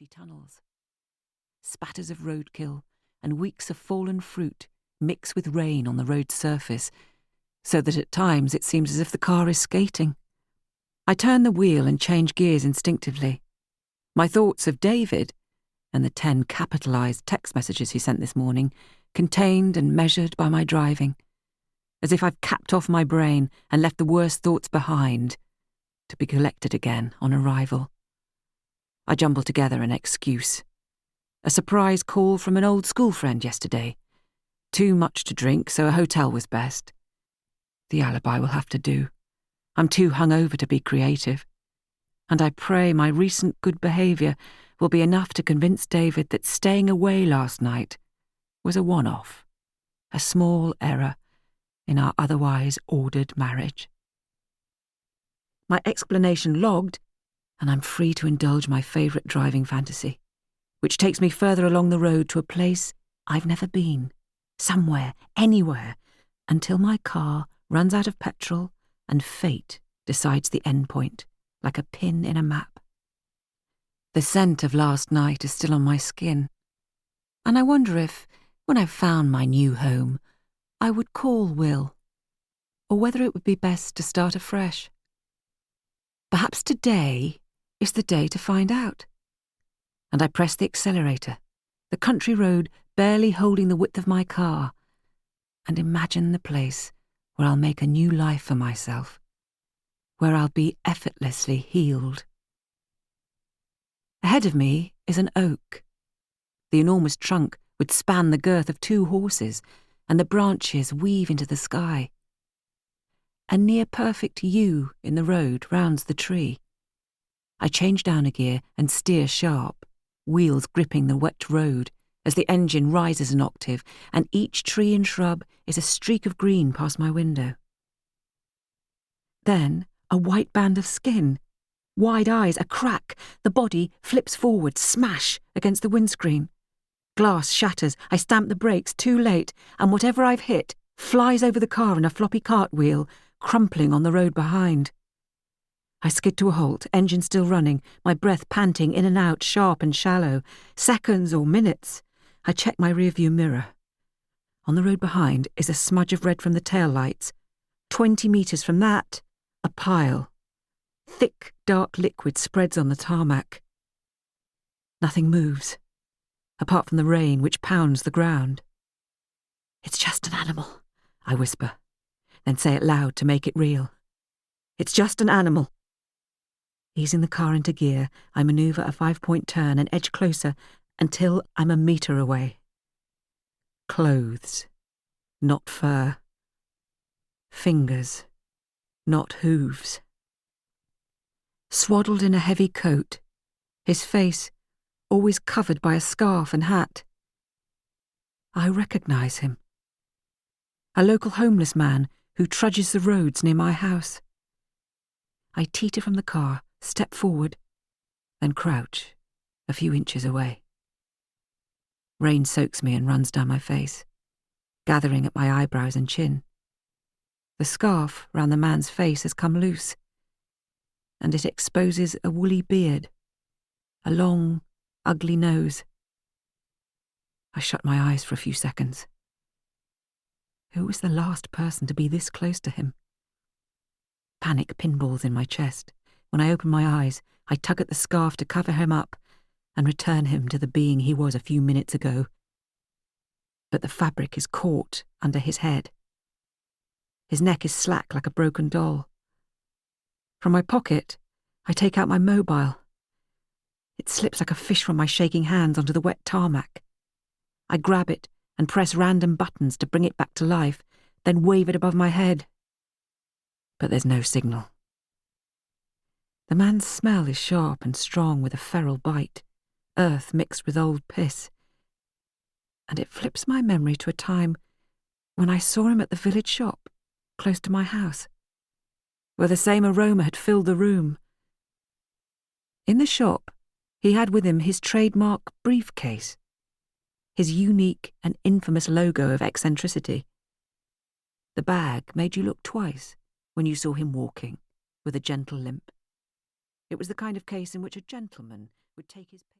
leafy tunnels. Spatters of roadkill and weeks of fallen fruit mix with rain on the road's surface, so that at times it seems as if the car is skating. I turn the wheel and change gears instinctively. My thoughts of David, and the 10 capitalised text messages he sent this morning, contained and measured by my driving, as if I've capped off my brain and left the worst thoughts behind, to be collected again on arrival. I jumble together an excuse. A surprise call from an old school friend yesterday. Too much to drink, so a hotel was best. The alibi will have to do. I'm too hungover to be creative. And I pray my recent good behaviour will be enough to convince David that staying away last night was a one-off, a small error in our otherwise ordered marriage. My explanation logged, and I'm free to indulge my favourite driving fantasy, which takes me further along the road to a place I've never been, somewhere, anywhere, until my car runs out of petrol and fate decides the end point, like a pin in a map. The scent of last night is still on my skin, and I wonder if, when I've found my new home, I would call Will, or whether it would be best to start afresh. Perhaps today is the day to find out. And I press the accelerator, the country road barely holding the width of my car, and imagine the place where I'll make a new life for myself, where I'll be effortlessly healed. Ahead of me is an oak. The enormous trunk would span the girth of 2 horses, and the branches weave into the sky. A near-perfect U in the road rounds the tree. I change down a gear and steer sharp, wheels gripping the wet road as the engine rises an octave, and each tree and shrub is a streak of green past my window. Then a white band of skin, wide eyes, a crack, the body flips forward, smash against the windscreen. Glass shatters, I stamp the brakes too late, and whatever I've hit flies over the car in a floppy cartwheel, crumpling on the road behind. I skid to a halt, engine still running, my breath panting in and out, sharp and shallow. Seconds or minutes. I check my rearview mirror. On the road behind is a smudge of red from the taillights. 20 metres from that, a pile. Thick, dark liquid spreads on the tarmac. Nothing moves, apart from the rain which pounds the ground. "It's just an animal," I whisper, then say it loud to make it real. "It's just an animal." Easing the car into gear, I manoeuvre a 5-point turn and edge closer until I'm a metre away. Clothes, not fur. Fingers, not hooves. Swaddled in a heavy coat, his face always covered by a scarf and hat. I recognise him. A local homeless man who trudges the roads near my house. I teeter from the car, step forward, then crouch a few inches away. Rain soaks me and runs down my face, gathering at my eyebrows and chin. The scarf round the man's face has come loose, and it exposes a woolly beard, a long, ugly nose. I shut my eyes for a few seconds. Who was the last person to be this close to him? Panic pinballs in my chest. When I open my eyes, I tug at the scarf to cover him up and return him to the being he was a few minutes ago. But the fabric is caught under his head. His neck is slack like a broken doll. From my pocket, I take out my mobile. It slips like a fish from my shaking hands onto the wet tarmac. I grab it and press random buttons to bring it back to life, then wave it above my head. But there's no signal. The man's smell is sharp and strong with a feral bite, earth mixed with old piss. And it flips my memory to a time when I saw him at the village shop, close to my house, where the same aroma had filled the room. In the shop, he had with him his trademark briefcase, his unique and infamous logo of eccentricity. The bag made you look twice when you saw him walking with a gentle limp. It was the kind of case in which a gentleman would take his